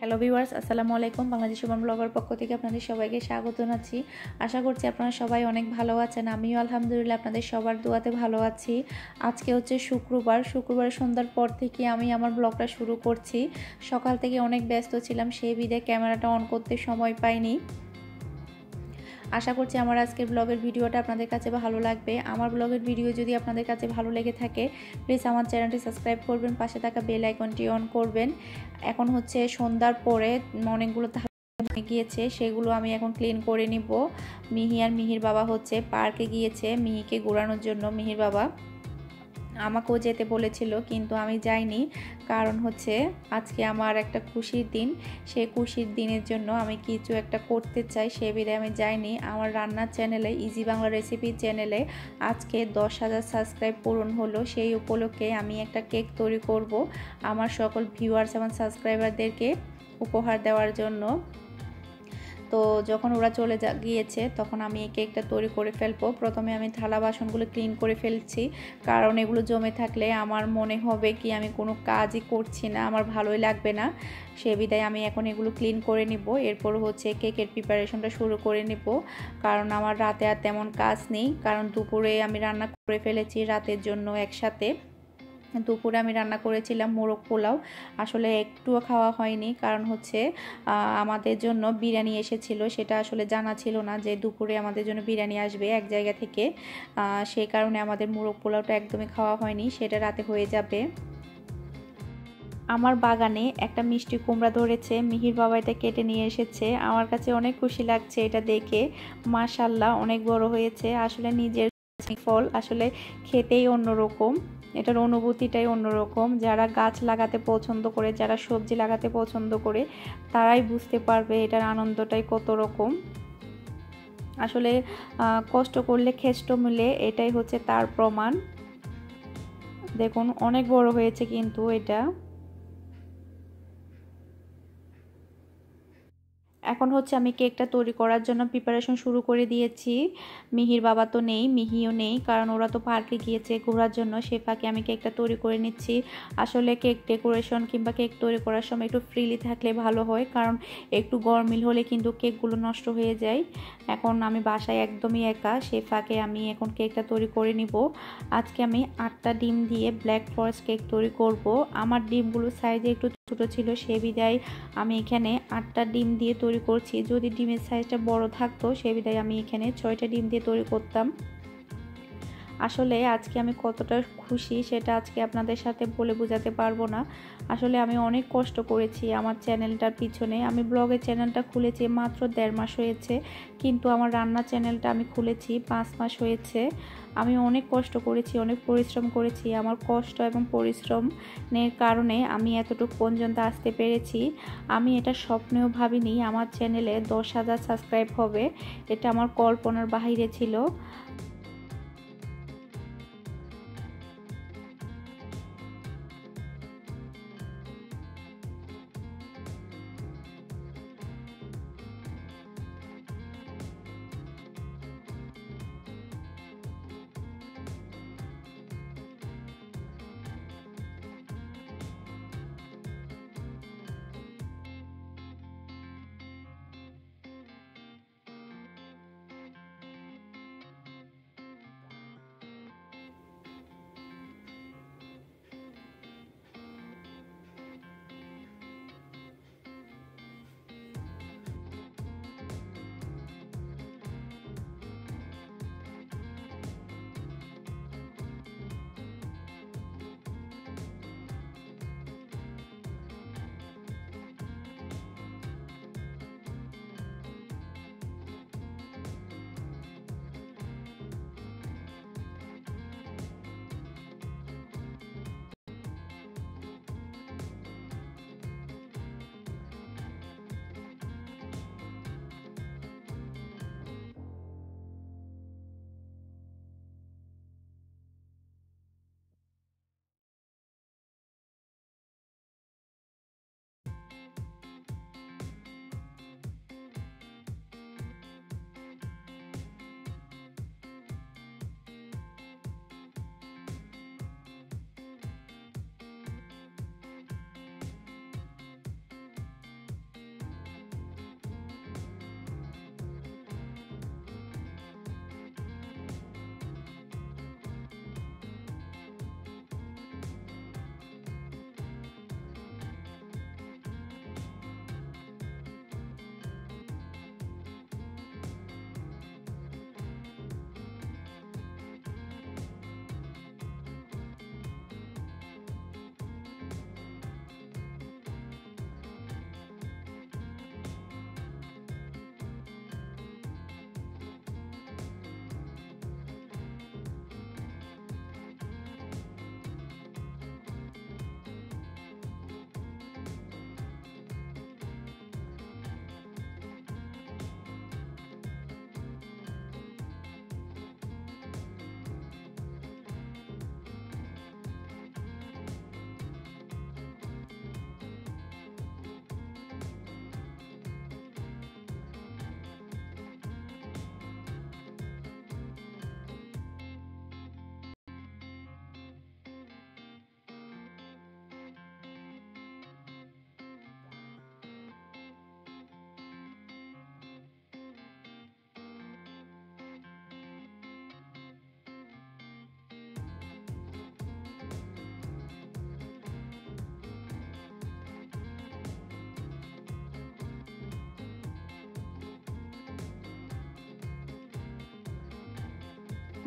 Hello viewers, আসসালামু আলাইকুম। Bangladesh Suman blogger পক্ষ থেকে আপনাদের সবাইকে স্বাগত জানাচ্ছি। আশা করছি আপনারা সবাই অনেক ভালো আছেন। আমিও আলহামদুলিল্লাহ আপনাদের সবার দোয়াতে ভালো আছি। আজকে হচ্ছে শুক্রবার সন্ধ্যার পর থেকে আমি আমার ব্লগটা শুরু করছি। সকাল থেকে অনেক ব্যস্ত ছিলাম, সেই বিধায় ক্যামেরাটা অন করতে সময় পাইনি। আশা করছি আমার আজকের ব্লগের ভিডিওটা আপনাদের কাছে ভালো লাগবে। আমার ব্লগের ভিডিও যদি আপনাদের কাছে ভালো লেগে থাকে, প্লিজ আমার চ্যানেলটি সাবস্ক্রাইব করবেন, পাশে থাকা বেল আইকনটি অন করবেন। এখন হচ্ছে সন্ধ্যার পরে অনেকগুলো গিয়েছে, সেগুলো আমি এখন ক্লিন করে নিব। মিহি আর মিহির বাবা হচ্ছে পার্কে গিয়েছে মিহিকে ঘোরানোর জন্য। মিহির বাবা আমাকেও যেতে বলেছিল, কিন্তু আমি যাইনি। কারণ হচ্ছে আজকে আমার একটা খুশির দিন, সেই খুশির দিনের জন্য আমি কিছু একটা করতে চাই, সে বিধায় আমি যাইনি। আমার রান্নার চ্যানেলে, ইজি বাংলা রেসিপি চ্যানেলে আজকে 10,000 সাবস্ক্রাইব পূরণ হলো। সেই উপলক্ষে আমি একটা কেক তৈরি করব আমার সকল ভিউয়ার্স এবং সাবস্ক্রাইবারদেরকে উপহার দেওয়ার জন্য। তো যখন ওরা চলে গিয়েছে তখন আমি এই কেকটা তৈরি করে ফেলবো। প্রথমে আমি থালা বাসনগুলো ক্লিন করে ফেলছি, কারণ এগুলো জমে থাকলে আমার মনে হবে কি আমি কোনো কাজই করছি না, আমার ভালোই লাগবে না। সে বিধায় আমি এখন এগুলো ক্লিন করে নিব। এরপর হচ্ছে কেকের প্রিপারেশনটা শুরু করে নিব, কারণ আমার রাতে আর তেমন কাজ নেই। কারণ দুপুরে আমি রান্না করে ফেলেছি রাতের জন্য একসাথে। দুপুরে আমি রান্না করেছিলাম মোরগ পোলাও, আসলে একটুও খাওয়া হয়নি। কারণ হচ্ছে আমাদের জন্য বিরিয়ানি এসেছিল, সেটা আসলে জানা ছিল না যে দুপুরে আমাদের জন্য বিরিয়ানি আসবে এক জায়গা থেকে। সেই কারণে আমাদের মোরগ পোলাওটা একদমই খাওয়া হয়নি, সেটা রাতে হয়ে যাবে। আমার বাগানে একটা মিষ্টি কুমড়া ধরেছে, মিহির বাবা এটা কেটে নিয়ে এসেছে। আমার কাছে অনেক খুশি লাগছে এটা দেখে। মাশাআল্লাহ, অনেক বড় হয়েছে। আসলে নিজের ফল আসলে খেতেই অন্যরকম, এটার অনুভূতিটাই অন্যরকম। যারা গাছ লাগাতে পছন্দ করে, যারা সবজি লাগাতে পছন্দ করে, তারাই বুঝতে পারবে এটার আনন্দটাই কত রকম। আসলে কষ্ট করলে খেষ্ট মিলে, এটাই হচ্ছে তার প্রমাণ। দেখুন অনেক বড় হয়েছে কিন্তু এটা। এখন হচ্ছে আমি কেকটা তৈরি করার জন্য প্রিপারেশন শুরু করে দিয়েছি। মিহির বাবা তো নেই, মিহিও নেই, কারণ ওরা তো পার্কে গিয়েছে ঘোরার জন্য। সে ফাঁকে আমি কেকটা তৈরি করে নিচ্ছি। আসলে কেক ডেকোরেশন কিংবা কেক তৈরি করার সময় একটু ফ্রিলি থাকলে ভালো হয়, কারণ একটু গরমিল হলে কিন্তু কেকগুলো নষ্ট হয়ে যায়। এখন আমি বাসায় একদমই একা, সে ফাঁকে আমি এখন কেকটা তৈরি করে নিব। আজকে আমি 8টা ডিম দিয়ে ব্ল্যাক ফরেস্ট কেক তৈরি করব। আমার ডিমগুলো সাইজে একটু ছোটো ছিল, সে বিধায় আমি এখানে 8টা ডিম দিয়ে তৈরি করছি। যদি ডিমের সাইজটা বড় থাকতো, সে বিধায় আমি এখানে 6টা ডিম দিয়ে তৈরি করতাম। আসলে আজকে আমি কতটা খুশি সেটা আজকে আপনাদের সাথে বলে বোঝাতে পারবো না। আসলে আমি অনেক কষ্ট করেছি আমার চ্যানেলটার পিছনে। আমি ব্লগের চ্যানেলটা খুলেছি মাত্র 1.5 মাস হয়েছে, কিন্তু আমার রান্নার চ্যানেলটা আমি খুলেছি 5 মাস হয়েছে। আমি অনেক কষ্ট করেছি, অনেক পরিশ্রম করেছি। আমার কষ্ট এবং পরিশ্রমের কারণে আমি এতটুকু পর্যন্ত আসতে পেরেছি। আমি এটা স্বপ্নেও ভাবিনি আমার চ্যানেলে 10,000 সাবস্ক্রাইব হবে, এটা আমার কল্পনার বাহিরে ছিল।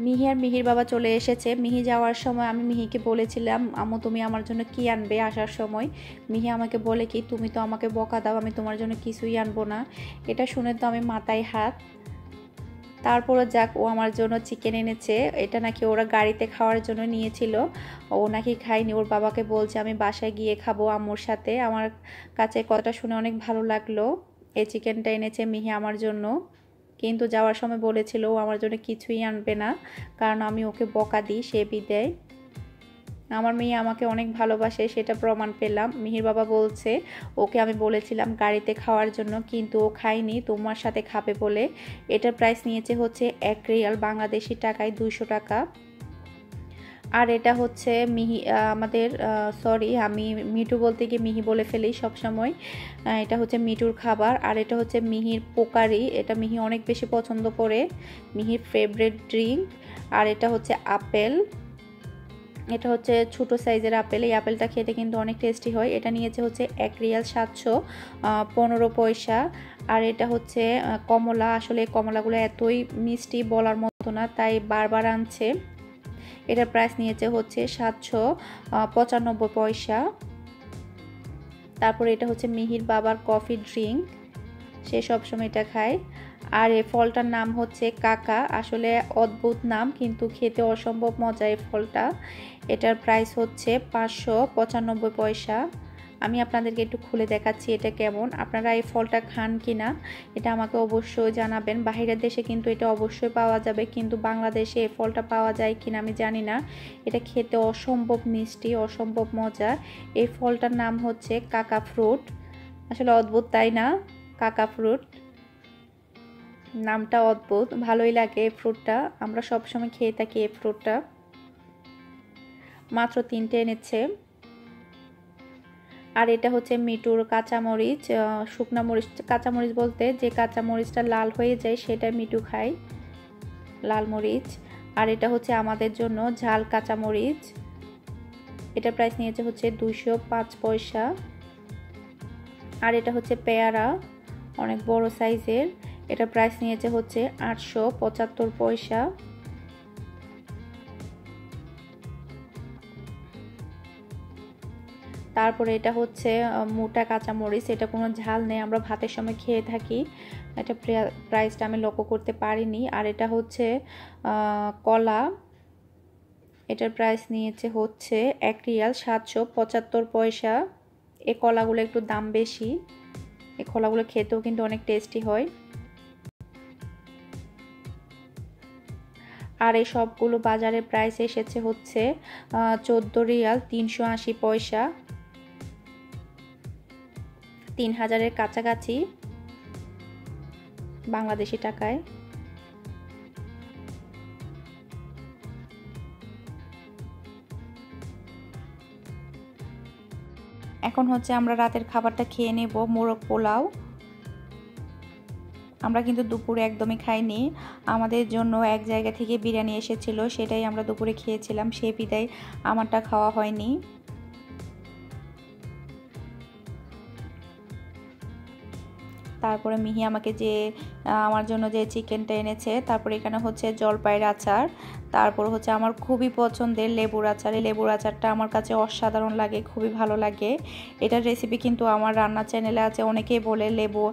মিহি আর মিহির বাবা চলে এসেছে। মিহি যাওয়ার সময় আমি মিহিকে বলেছিলাম, আম্মু তুমি আমার জন্য কি আনবে আসার সময়। মিহি আমাকে বলে কি, তুমি তো আমাকে বকা দাও, আমি তোমার জন্য কিছুই আনবো না। এটা শুনে তো আমি মাথায় হাত। তারপরে যাক, ও আমার জন্য চিকেন এনেছে। এটা নাকি ওরা গাড়িতে খাওয়ার জন্য নিয়েছিল, ও নাকি খায়নি। ওর বাবাকে বলছে আমি বাসায় গিয়ে খাবো আম্মুর সাথে। আমার কাছে কথাটা শুনে অনেক ভালো লাগলো। এই চিকেনটা এনেছে মিহি আমার জন্য, কিন্তু যাওয়ার সময় বলেছিল ও আমার জন্য কিছুই আনবে না, কারণ আমি ওকে বকা দিই, সে বিদায়। আমার মেয়ে আমাকে অনেক ভালোবাসে, সেটা প্রমাণ পেলাম। মিহির বাবা বলছে ওকে আমি বলেছিলাম গাড়িতে খাওয়ার জন্য, কিন্তু ও খায়নি, তোমার সাথে খাবে বলে। এটার প্রাইস নিয়েছে হচ্ছে 1 রিয়াল, বাংলাদেশি টাকায় 200 টাকা। আর এটা হচ্ছে মিহি আমাদের সরি, আমি মিঠু বলতে গিয়ে মিহি বলে ফেলি সবসময়। এটা হচ্ছে মিঠুর খাবার। আর এটা হচ্ছে মিহির পোকারি, এটা মিহি অনেক বেশি পছন্দ করে, মিহির ফেভারিট ড্রিঙ্ক। আর এটা হচ্ছে আপেল, এটা হচ্ছে ছোটো সাইজের আপেল। এই আপেলটা খেতে কিন্তু অনেক টেস্টি হয়। এটা নিয়েছে হচ্ছে 1 রিয়াল 715 পয়সা। আর এটা হচ্ছে কমলা। আসলে কমলাগুলো এতই মিষ্টি বলার মতো না, তাই বারবার আনছে। এটার প্রাইস নিয়েছে হচ্ছে 795 পয়সা। তারপরে এটা হচ্ছে মিহির বাবার কফি ড্রিঙ্ক, সে সবসময় এটা খায়। আর এই ফলটার নাম হচ্ছে কাকা। আসলে অদ্ভুত নাম, কিন্তু খেতে অসম্ভব মজা এই ফলটা। এটার প্রাইস হচ্ছে 595 পয়সা। আমি আপনাদেরকে একটু খুলে দেখাচ্ছি এটা কেমন। আপনারা এই ফলটা খান কিনা এটা আমাকে অবশ্যই জানাবেন। বাইরের দেশে কিন্তু এটা অবশ্যই পাওয়া যাবে, কিন্তু বাংলাদেশে এই ফলটা পাওয়া যায় কিনা আমি জানি না। এটা খেতে অসম্ভব মিষ্টি, অসম্ভব মজা। এই ফলটার নাম হচ্ছে কাকা ফ্রুট। আসলে অদ্ভুত, তাই না? কাকা ফ্রুট নামটা অদ্ভুত, ভালোই লাগে এই ফ্রুটটা। আমরা সবসময় খেয়ে থাকি এই ফ্রুটটা। মাত্র 3টে এনেছে। আর এটা হচ্ছে মিঠুর কাঁচামরিচ, শুকনা মরিচ। কাঁচামরিচ বলতে যে কাঁচামরিচটা লাল হয়ে যায় সেটা মিঠু খায়, লাল মরিচ। আর এটা হচ্ছে আমাদের জন্য ঝাল কাঁচামরিচ। এটা প্রাইস নিয়েছে হচ্ছে 205 পয়সা। আর এটা হচ্ছে পেয়ারা, অনেক বড় সাইজের। এটা প্রাইস নিয়েছে হচ্ছে 875 পয়সা। তারপরে এটা হচ্ছে মোটা কাঁচামরিচ, এটা কোনো ঝাল নেই, আমরা ভাতের সময় খেয়ে থাকি। এটা প্রাইসটা আমি লক্ষ্য করতে পারিনি। আর এটা হচ্ছে কলা, এটার প্রাইস নিয়েছে হচ্ছে 1 রিয়াল 775 পয়সা। এই কলাগুলো একটু দাম বেশি, এই কলাগুলো খেতেও কিন্তু অনেক টেস্টি হয়। আর এই সবগুলো বাজারে প্রাইস এসেছে হচ্ছে 14 রিয়াল 380 পয়সা, 3000-এর কাছাকাছি বাংলাদেশি টাকায়। এখন হচ্ছে আমরা রাতের খাবারটা খেয়ে নেব, মোরগ পোলাও। আমরা কিন্তু দুপুরে একদমই খাইনি, আমাদের জন্য এক জায়গা থেকে বিরিয়ানি এসেছিল, সেটাই আমরা দুপুরে খেয়েছিলাম, সে বিদায় আমারটা খাওয়া হয়নি। তারপরে মিহি আমাকে যে আমার জন্য যে চিকেনটা এনেছে। তারপরে এখানে হচ্ছে জলপাইয়ের আচার, তারপর হচ্ছে আমার খুবই পছন্দের লেবুর আচার। এই লেবুর আচারটা আমার কাছে অসাধারণ লাগে, খুবই ভালো লাগে। এটার রেসিপি কিন্তু আমার রান্না চ্যানেলে আছে। অনেকেই বলে লেবু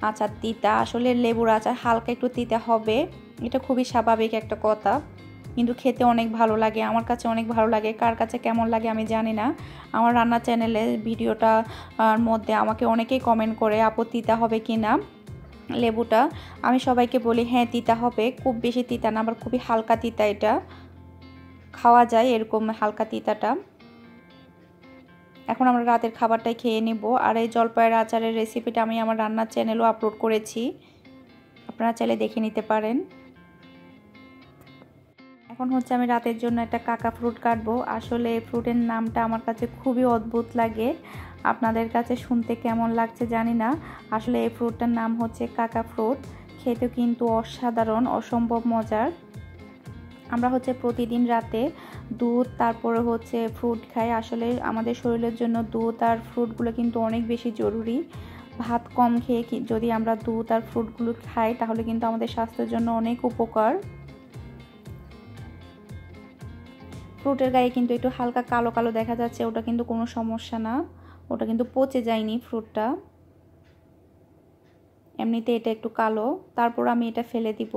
আচার তিতা, আসলে লেবুর আচার হালকা একটু তিতা হবে, এটা খুবই স্বাভাবিক একটা কথা, কিন্তু খেতে অনেক ভালো লাগে, আমার কাছে অনেক ভালো লাগে। কার কাছে কেমন লাগে আমি জানি না। আমার রান্না চ্যানেলে ভিডিওটার মধ্যে আমাকে অনেকেই কমেন্ট করে আপু তিতা হবে কি না লেবুটা। আমি সবাইকে বলি হ্যাঁ তিতা হবে, খুব বেশি তিতা না, আবার খুবই হালকা তিতা, এটা খাওয়া যায় এরকম হালকা তিতাটা। এখন আমরা রাতের খাবারটাই খেয়ে নিব। আর এই জলপাইয়ের আচারের রেসিপিটা আমি আমার রান্নার চ্যানেলও আপলোড করেছি, আপনারা চাইলে দেখে নিতে পারেন। এখন হচ্ছে আমি রাতের জন্য একটা কাকা ফ্রুট কাটবো। আসলে এই ফ্রুটের নামটা আমার কাছে খুবই অদ্ভুত লাগে, আপনাদের কাছে শুনতে কেমন লাগছে জানি না। আসলে এই ফ্রুটটার নাম হচ্ছে কাকা ফ্রুট, খেতে কিন্তু অসাধারণ, অসম্ভব মজার। আমরা হচ্ছে প্রতিদিন রাতে দুধ তারপরে হচ্ছে ফ্রুট খাই। আসলে আমাদের শরীরের জন্য দুধ আর ফ্রুটগুলো কিন্তু অনেক বেশি জরুরি। ভাত কম খেয়ে যদি আমরা দুধ আর ফ্রুটগুলো খাই তাহলে কিন্তু আমাদের স্বাস্থ্যের জন্য অনেক উপকার। ফ্রুটের গায়ে কিন্তু একটু হালকা কালো কালো দেখা যাচ্ছে, ওটা কিন্তু কোনো সমস্যা না, ওটা কিন্তু পচে যায়নি ফ্রুটটা, এমনিতে এটা একটু কালো। তারপর আমি এটা ফেলে দিব।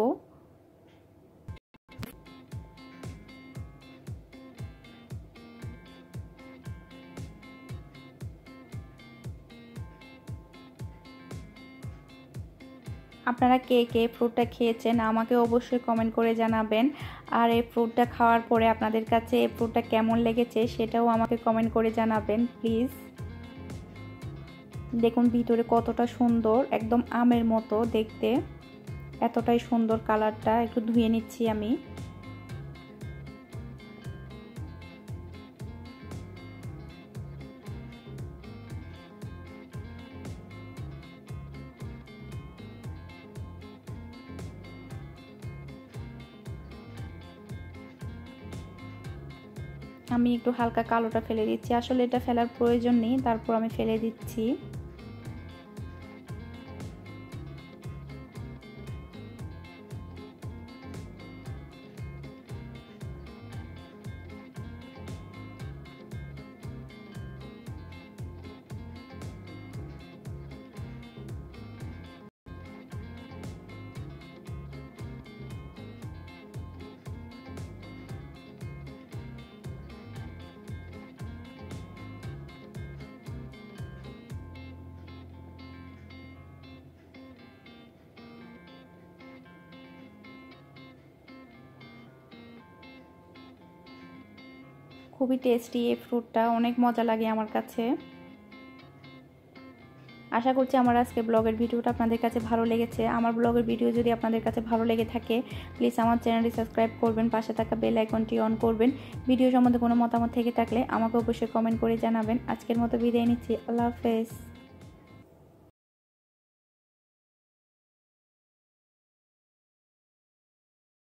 আপনারা কে কে ফ্রুটটা খেয়েছেন আমাকে অবশ্যই কমেন্ট করে জানাবেন। আর এই ফ্রুটটা খাওয়ার পরে আপনাদের কাছে এই ফ্রুটটা কেমন লেগেছে সেটাও আমাকে কমেন্ট করে জানাবেন প্লিজ। দেখুন ভিতরে কতটা সুন্দর, একদম আমের মতো দেখতে, এতটাই সুন্দর কালারটা। একটু ধুয়ে নিচ্ছি আমি। আমি একটু হালকা কালোটা ফেলে দিচ্ছি, আসলে এটা ফেলার প্রয়োজন নেই, তারপর আমি ফেলে দিচ্ছি। খুবই টেস্টি এই ফ্রুটটা, অনেক মজা লাগে আমার কাছে। আশা করছি আমার আজকে ব্লগের ভিডিওটা আপনাদের কাছে ভালো লেগেছে। আমার ব্লগের ভিডিও যদি আপনাদের কাছে ভালো লেগে থাকে প্লিজ আমার চ্যানেলটি সাবস্ক্রাইব করবেন, পাশে থাকা বেল আইকনটি অন করবেন। ভিডিও সম্বন্ধে কোনো মতামত থেকে থাকলে আমাকে অবশ্যই কমেন্ট করে জানাবেন। আজকের মতো বিদায় নিচ্ছি, আল্লাহ হাফেজ।